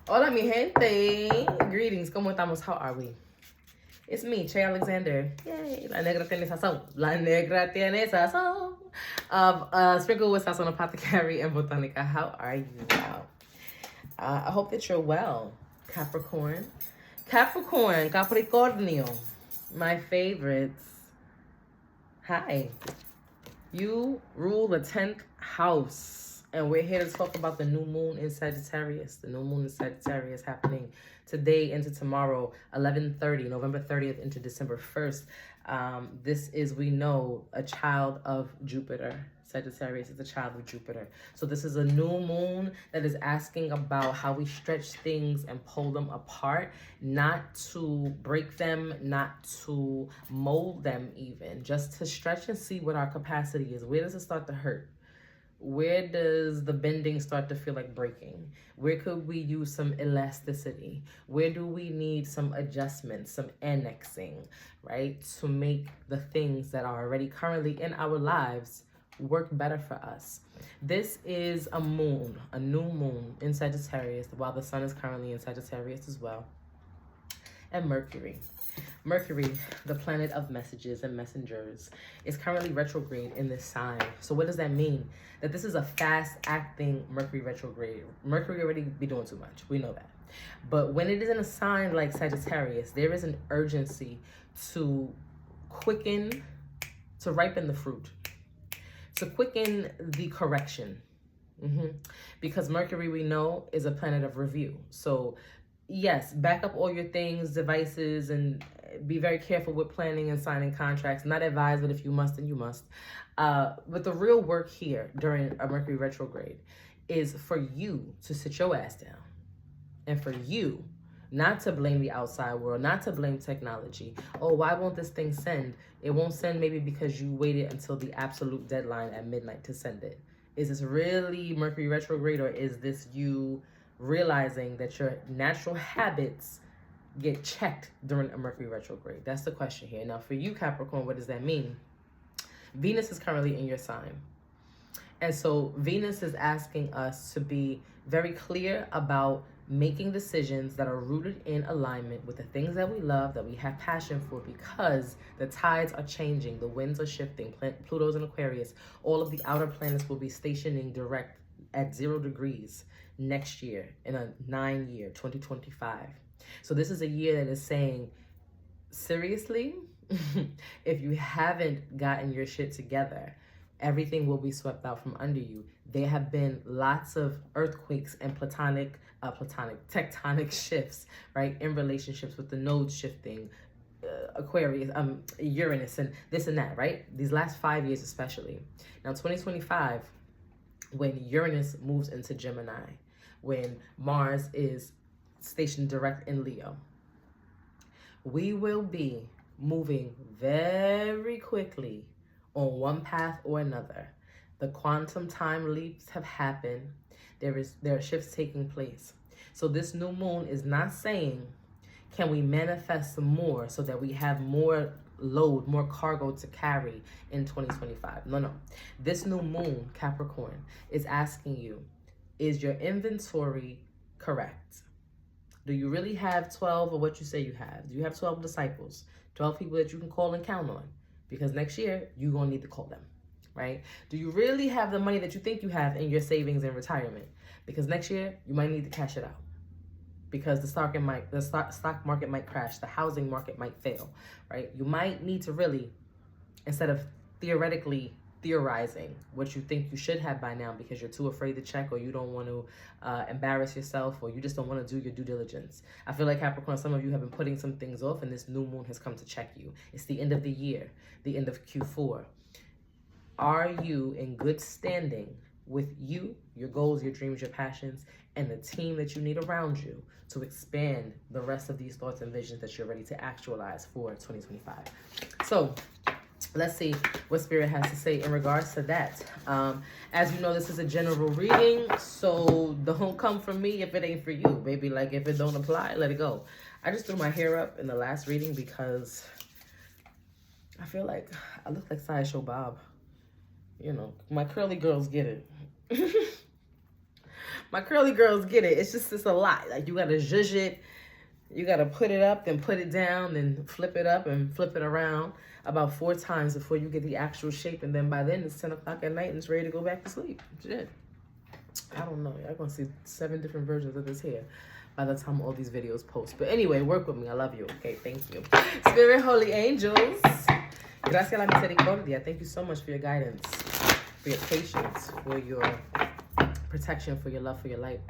Hola, mi gente. Greetings. ¿Cómo estamos? How are we? It's me, Che Alexander. Yay. La negra tiene sazón. La negra tiene sazón. Of Sprinkled with Sazon Apothecary and Botanica. How are you now? I hope that you're well. Capricorn. Capricornio. My favorites. Hi. You rule the 10th house. And we're here to talk about the new moon in Sagittarius. The new moon in Sagittarius happening today into tomorrow, 11:30, November 30th into December 1st. This is, we know, a child of Jupiter. Sagittarius is a child of Jupiter. So this is a new moon that is asking about how we stretch things and pull them apart, not to break them, not to mold them even, just to stretch and see what our capacity is. Where does it start to hurt? Where does the bending start to feel like breaking? Where could we use some elasticity? Where do we need some adjustments, some annexing, right? To make the things that are already currently in our lives work better for us. This is a moon, a new moon in Sagittarius, while the sun is currently in Sagittarius as well. And Mercury, the planet of messages and messengers, is currently retrograde in this sign. So what does that mean? That this is a fast-acting Mercury retrograde. Mercury already be doing too much. We know that. But when it is in a sign like Sagittarius, there is an urgency to quicken, to ripen the fruit, to quicken the correction. Because Mercury, we know, is a planet of review. So yes, back up all your things, devices, and be very careful with planning and signing contracts. Not advised, but if you must, then you must. But the real work here during a Mercury retrograde is for you to sit your ass down, and for you not to blame the outside world, not to blame technology. Oh, why won't this thing send? It won't send maybe because you waited until the absolute deadline at midnight to send it. Is this really Mercury retrograde, or is this you realizing that your natural habits get checked during a Mercury retrograde? That's the question here. Now, for you, Capricorn, what does that mean? Venus is currently in your sign. And so Venus is asking us to be very clear about making decisions that are rooted in alignment with the things that we love, that we have passion for, because the tides are changing, the winds are shifting, Pluto's in Aquarius, all of the outer planets will be stationing direct at 0 degrees next year in a 9-year, 2025. So this is a year that is saying, seriously, if you haven't gotten your shit together, everything will be swept out from under you. There have been lots of earthquakes and tectonic shifts, right, in relationships with the nodes shifting, Aquarius, Uranus, and this and that, right? These last 5 years especially. Now, 2025, when Uranus moves into Gemini, when Mars is stationed direct in Leo, we will be moving very quickly on one path or another. The quantum time leaps have happened. There are shifts taking place. So this new moon is not saying, can we manifest some more so that we have more load, more cargo to carry in 2025? No. This new moon, Capricorn, is asking you, is your inventory correct? Do you really have 12 of what you say you have? Do you have 12 disciples? 12 people that you can call and count on? Because next year, you're going to need to call them, right? Do you really have the money that you think you have in your savings and retirement? Because next year, you might need to cash it out. Because the stock market might crash, the housing market might fail, right? You might need to really, instead of theoretically theorizing what you think you should have by now because you're too afraid to check, or you don't want to embarrass yourself, or you just don't want to do your due diligence. I feel like, Capricorn, some of you have been putting some things off, and this new moon has come to check you. It's the end of the year, the end of Q4. Are you in good standing with you, your goals, your dreams, your passions, and the team that you need around you to expand the rest of these thoughts and visions that you're ready to actualize for 2025? So let's see what Spirit has to say in regards to that. As you know, this is a general reading, so don't come from me if it ain't for you, baby. Like, if it don't apply, let it go. I just threw my hair up in the last reading because I feel like I look like Sideshow Bob. You know, my curly girls get it. My curly girls get it. It's a lot. Like, you got to zhuzh it. You got to put it up, then put it down, then flip it up and flip it around about 4 times before you get the actual shape. And then by then, it's 10 o'clock at night and it's ready to go back to sleep. Shit. I don't know. Y'all gonna see 7 different versions of this hair by the time all these videos post. But anyway, work with me. I love you. Okay, thank you. Spirit, holy angels. Gracias la misericordia. Thank you so much for your guidance, for your patience, for your protection, for your love, for your light.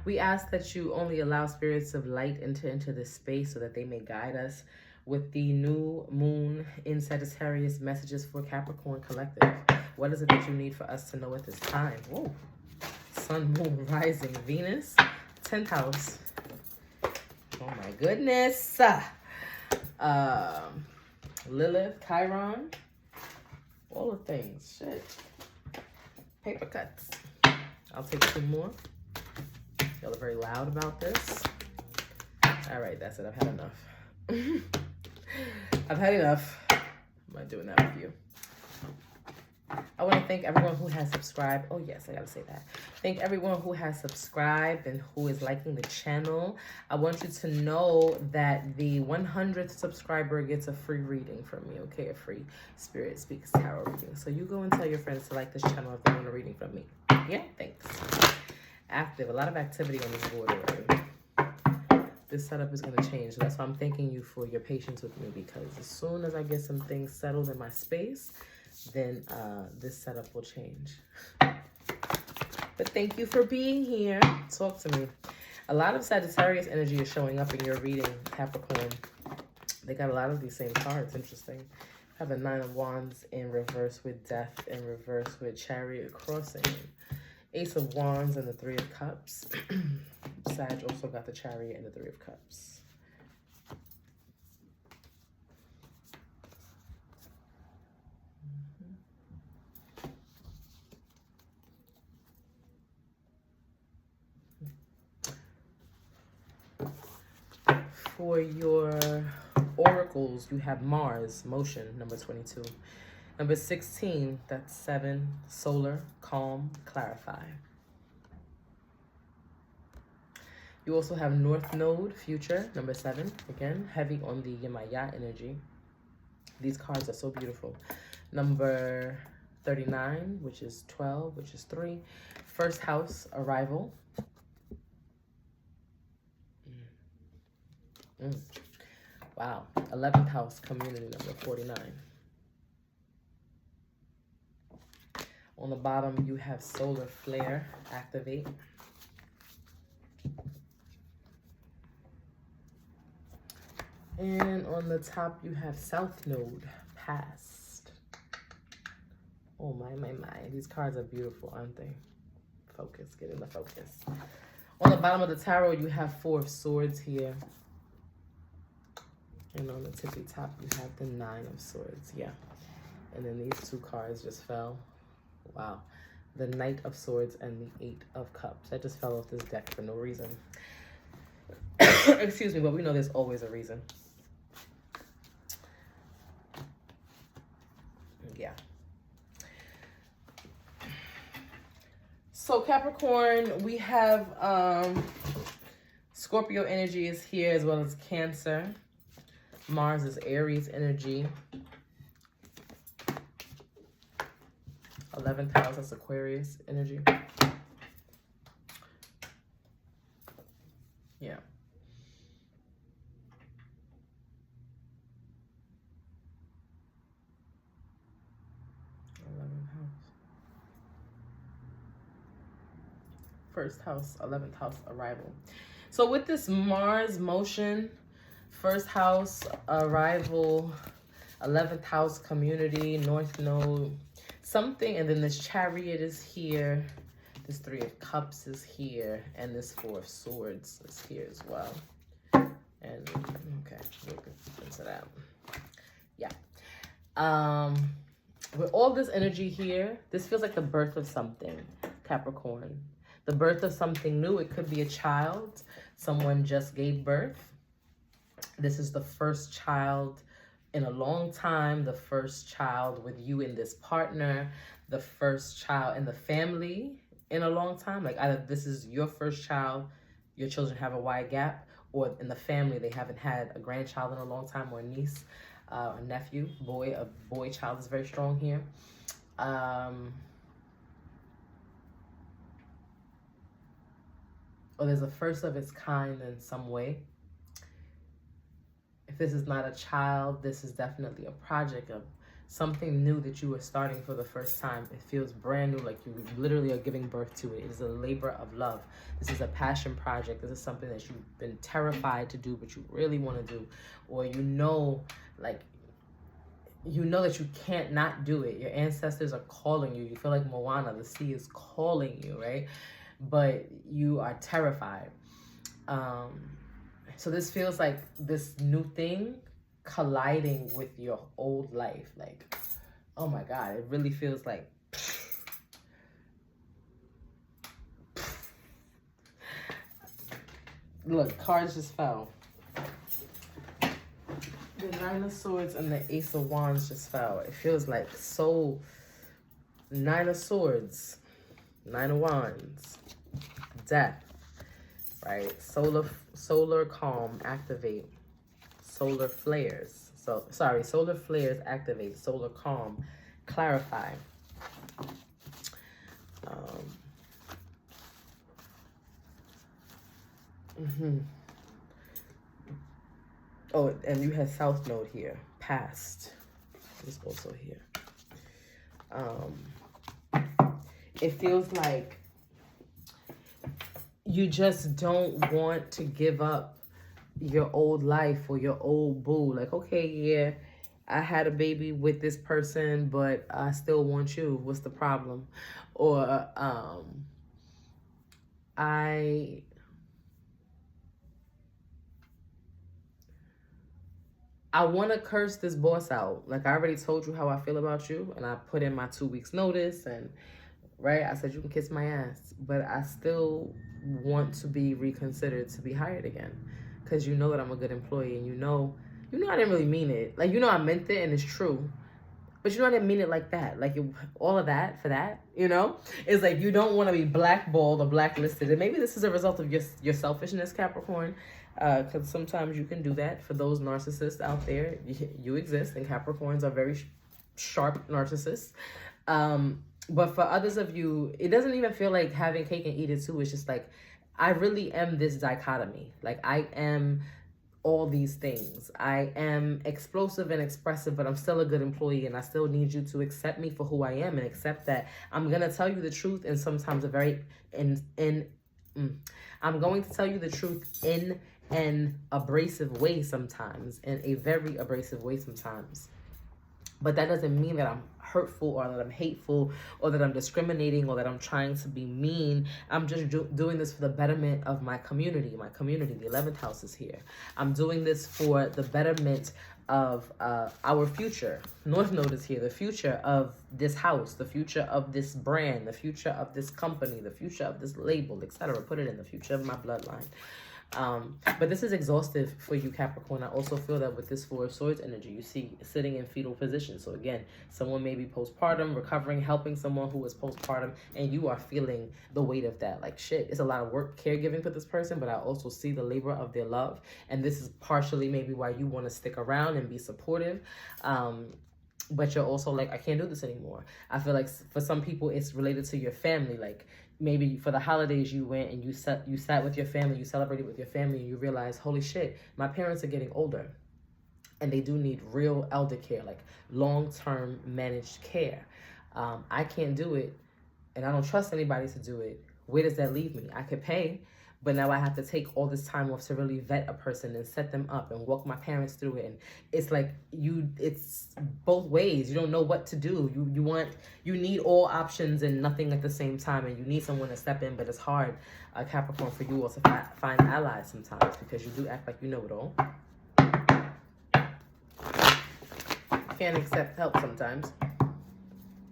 We ask that you only allow spirits of light enter into this space so that they may guide us with the new moon in Sagittarius messages for Capricorn Collective. What is it that you need for us to know at this time? Whoa. Sun, moon, rising, Venus, 10th house. Oh my goodness. Lilith, Chiron, all the things. Shit. Paper cuts. I'll take 2 more. Y'all are very loud about this. All right, that's it. I've had enough. I've had enough. I'm not doing that with you. I want to thank everyone who has subscribed. Oh, yes, I got to say that. Thank everyone who has subscribed and who is liking the channel. I want you to know that the 100th subscriber gets a free reading from me, okay? A free Spirit Speaks Tarot reading. So you go and tell your friends to like this channel if they want a reading from me. Yeah, thanks. Active. A lot of activity on this board already. This setup is going to change. So that's why I'm thanking you for your patience with me, because as soon as I get some things settled in my space, then this setup will change. But thank you for being here. Talk to me. A lot of Sagittarius energy is showing up in your reading, Capricorn. They got a lot of these same cards. Interesting. I have a 9 of Wands in reverse with Death, in reverse with Chariot crossing. Ace of Wands and the 3 of Cups. Sag also got the Chariot and the 3 of Cups. For your oracles, you have Mars, motion, number 22. Number 16, that's 7, solar, calm, clarify. You also have North Node, future, number 7. Again, heavy on the Yemaya energy. These cards are so beautiful. Number 39, which is 12, which is 3. First house, arrival. Wow. 11th house, community, number 49. On the bottom, you have solar flare, activate. And on the top, you have south node, past. Oh my. These cards are beautiful, aren't they? Focus, get in the focus. On the bottom of the tarot, you have 4 of swords here. And on the tippy top, you have the 9 of swords. Yeah. And then these 2 cards just fell. Wow. The Knight of Swords and the 8 of Cups. That just fell off this deck for no reason. Excuse me, but we know there's always a reason. Yeah. So Capricorn, we have Scorpio energy is here, as well as Cancer. Mars is Aries energy. 11th house is Aquarius energy. Yeah. First house, 11th house, arrival. So with this Mars motion, first house, arrival, 11th house, community, north node, something, and then this Chariot is here, this 3 of Cups is here, and this 4 of Swords is here as well. And, okay, we'll get into that. Yeah. With all this energy here, this feels like the birth of something, Capricorn. The birth of something new. It could be a child. Someone just gave birth. This is the first child in a long time, the first child with you and this partner, the first child in the family, in a long time. Like either this is your first child, your children have a wide gap, or in the family they haven't had a grandchild in a long time, or a niece, a nephew, a boy child is very strong here. Or there's a first of its kind in some way. If this is not a child, this is definitely a project of something new that you are starting for the first time. It feels brand new, like you literally are giving birth to it. It is a labor of love. This is a passion project. This is something that you've been terrified to do, but you really want to do. Or you know that you can't not do it. Your ancestors are calling you. You feel like Moana, the sea is calling you, right? But you are terrified. So this feels like this new thing colliding with your old life. Like, oh my God, it really feels like look, cards just fell. The Nine of Swords and the Ace of Wands just fell. It feels like so Nine of Swords, Nine of Wands, Death, right? Solar calm, activate. Solar flares. Solar flares activate. Solar calm, clarify. Oh, and you had South Node here. Past is also here. It feels like you just don't want to give up your old life or your old boo. Like, okay, yeah, I had a baby with this person, but I still want you. What's the problem? Or I want to curse this boss out. Like, I already told you how I feel about you, and I put in my 2 weeks notice, and right, I said you can kiss my ass, but I still want to be reconsidered to be hired again, because you know that I'm a good employee, and you know I didn't really mean it. Like, I meant it, and it's true, but I didn't mean it like that. Like, all of that for that, it's like you don't want to be blackballed or blacklisted, and maybe this is a result of your selfishness, Capricorn. Because sometimes you can do that. For those narcissists out there, you exist, and Capricorns are very sharp narcissists. But for others of you, it doesn't even feel like having cake and eat it too. It's just like, I really am this dichotomy. Like, I am all these things. I am explosive and expressive, but I'm still a good employee, and I still need you to accept me for who I am, and accept that I'm gonna tell you the truth, and sometimes I'm going to tell you the truth in an abrasive way sometimes, in a very abrasive way sometimes. But that doesn't mean that I'm hurtful, or that I'm hateful, or that I'm discriminating, or that I'm trying to be mean. I'm just doing this for the betterment of my community. The 11th house is here. I'm doing this for the betterment of our future. North Node is here. The future of this house, the future of this brand, the future of this company, the future of this label, etc. Put it in the future of my bloodline. But this is exhaustive for you, Capricorn. I also feel that with this Four of Swords energy, you see sitting in fetal position. So again, someone may be postpartum, recovering, helping someone who is postpartum, and you are feeling the weight of that. Like, shit, it's a lot of work caregiving for this person, but I also see the labor of their love. And this is partially maybe why you want to stick around and be supportive. But you're also like, I can't do this anymore. I feel like for some people, it's related to your family. Like, maybe for the holidays you went and you sat with your family, you celebrated with your family, and you realize, holy shit, my parents are getting older, and they do need real elder care, like long-term managed care. I can't do it, and I don't trust anybody to do it. Where does that leave me? I could pay, but now I have to take all this time off to really vet a person and set them up and walk my parents through it. And it's like it's both ways. You don't know what to do. You need all options and nothing at the same time, and you need someone to step in, but it's hard, Capricorn, for you also to find allies sometimes, because you do act like you know it all. Can't accept help sometimes.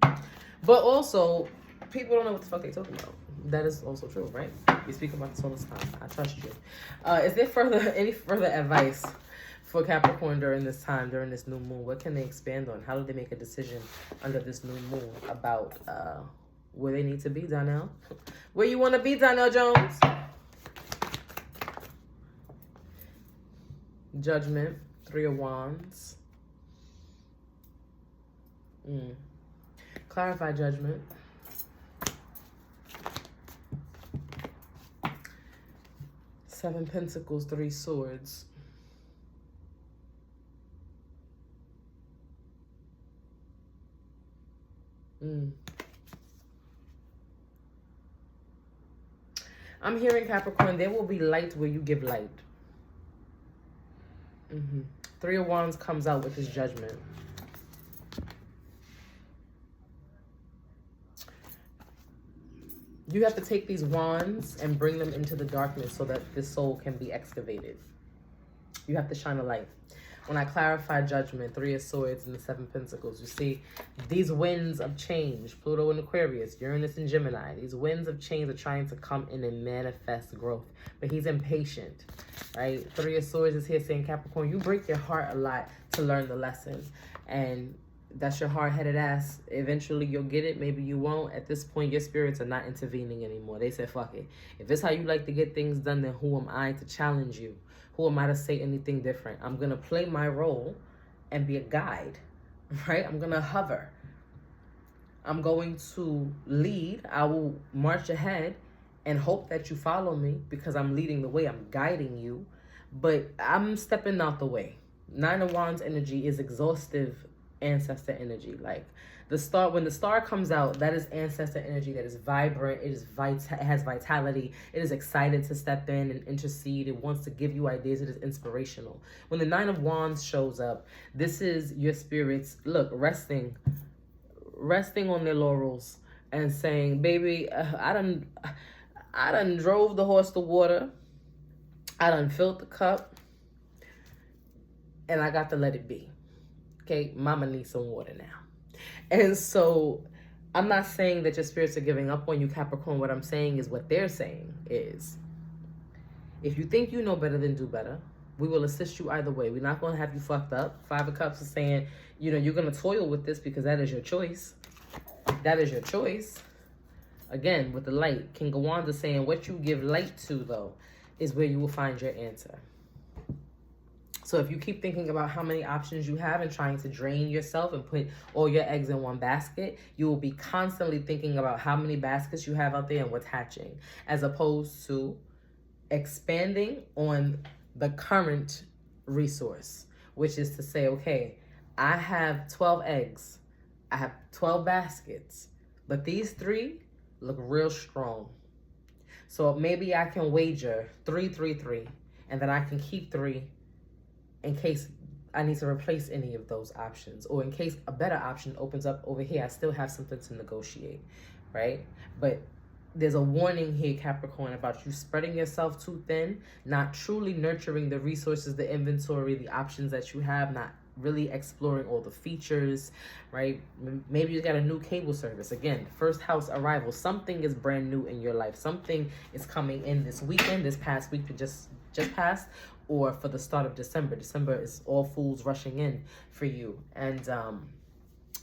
But also, people don't know what the fuck they're talking about. That is also true, right? We speak about this all the time. I trust you. Is there any further advice for Capricorn during this time, during this new moon? What can they expand on? How do they make a decision under this new moon about where they need to be, Donnell. Where you want to be, Donnell Jones? Judgment, 3 of Wands. Clarify Judgment. Seven Pentacles, 3 Swords. I'm hearing, Capricorn, there will be light where you give light. 3 of Wands comes out with his Judgment. You have to take these wands and bring them into the darkness so that this soul can be excavated. You have to shine a light. When I clarify Judgment, 3 of Swords and the 7 Pentacles, you see these winds of change, Pluto in Aquarius, Uranus in Gemini, these winds of change are trying to come in and manifest growth, but he's impatient, right? 3 of Swords is here saying, Capricorn, you break your heart a lot to learn the lessons, and that's your hard-headed ass. Eventually you'll get it, maybe you won't. At this point, your spirits are not intervening anymore. They said, fuck it. If it's how you like to get things done, then who am I to challenge you? Who am I to say anything different? I'm going to play my role and be a guide, right? I'm going to hover. I'm going to lead. I will march ahead and hope that you follow me because I'm leading the way. I'm guiding you, but I'm stepping out the way. 9 of Wands energy is exhaustive ancestor energy. Like the star, when the star comes out, that is ancestor energy that is vibrant. It is it has vitality. It is excited to step in and intercede. It wants to give you ideas. It is inspirational. When the 9 of Wands shows up, this is your spirits, look, resting on their laurels and saying, baby, I done drove the horse to water. I done filled the cup and I got to let it be. Okay, mama needs some water now. And so I'm not saying that your spirits are giving up on you, Capricorn. What I'm saying is what they're saying is, if you think you know better, then do better. We will assist you either way. We're not going to have you fucked up. 5 of Cups is saying, you know, you're going to toil with this because that is your choice. That is your choice. Again, with the light, King of Wands is saying what you give light to, though, is where you will find your answer. So if you keep thinking about how many options you have and trying to drain yourself and put all your eggs in one basket, you will be constantly thinking about how many baskets you have out there and what's hatching, as opposed to expanding on the current resource, which is to say, okay, I have 12 eggs. I have 12 baskets, but these 3 look real strong. So maybe I can wager 3, 3, 3, and then I can keep 3 in case I need to replace any of those options, or in case a better option opens up over here, I still have something to negotiate, right? But there's a warning here, Capricorn, about you spreading yourself too thin, not truly nurturing the resources, the inventory, the options that you have, not really exploring all the features, right? Maybe you got a new cable service. Again, first house arrival. Something is brand new in your life. Something is coming in this weekend, this past week that just passed, or for the start of December. December is all fools rushing in for you. And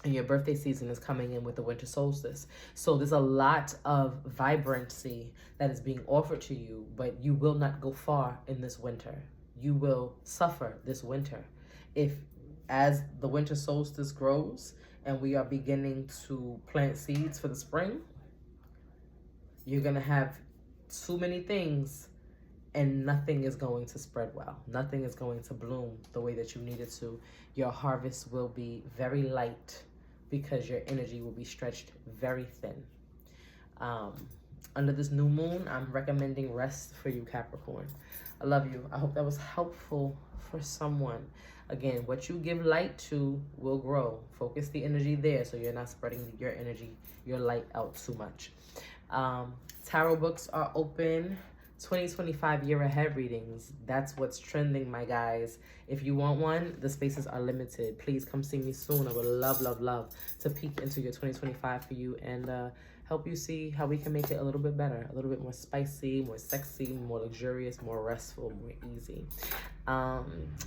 your birthday season is coming in with the winter solstice. So there's a lot of vibrancy that is being offered to you, but you will not go far in this winter. You will suffer this winter. If, as the winter solstice grows and we are beginning to plant seeds for the spring, you're going to have too many things and nothing is going to spread well. Nothing is going to bloom the way that you need it to. Your harvest will be very light because your energy will be stretched very thin. Under this new moon, I'm recommending rest for you, Capricorn. I love you. I hope that was helpful for someone. Again, what you give light to will grow. Focus the energy there so you're not spreading your energy, your light out too much. Tarot books are open. 2025 year ahead readings. That's what's trending, my guys. If you want one, the spaces are limited. Please come see me soon. I would love, love, love to peek into your 2025 for you and help you see how we can make it a little bit better, a little bit more spicy, more sexy, more luxurious, more restful, more easy.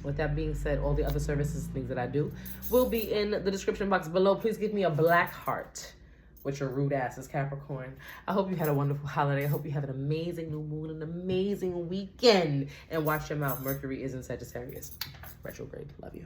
With that being said, all the other services, things that I do will be in the description box below. Please give me a black heart with your rude ass as Capricorn. I hope you had a wonderful holiday. I hope you have an amazing new moon, an amazing weekend. And watch your mouth. Mercury is in Sagittarius. Retrograde. Love you.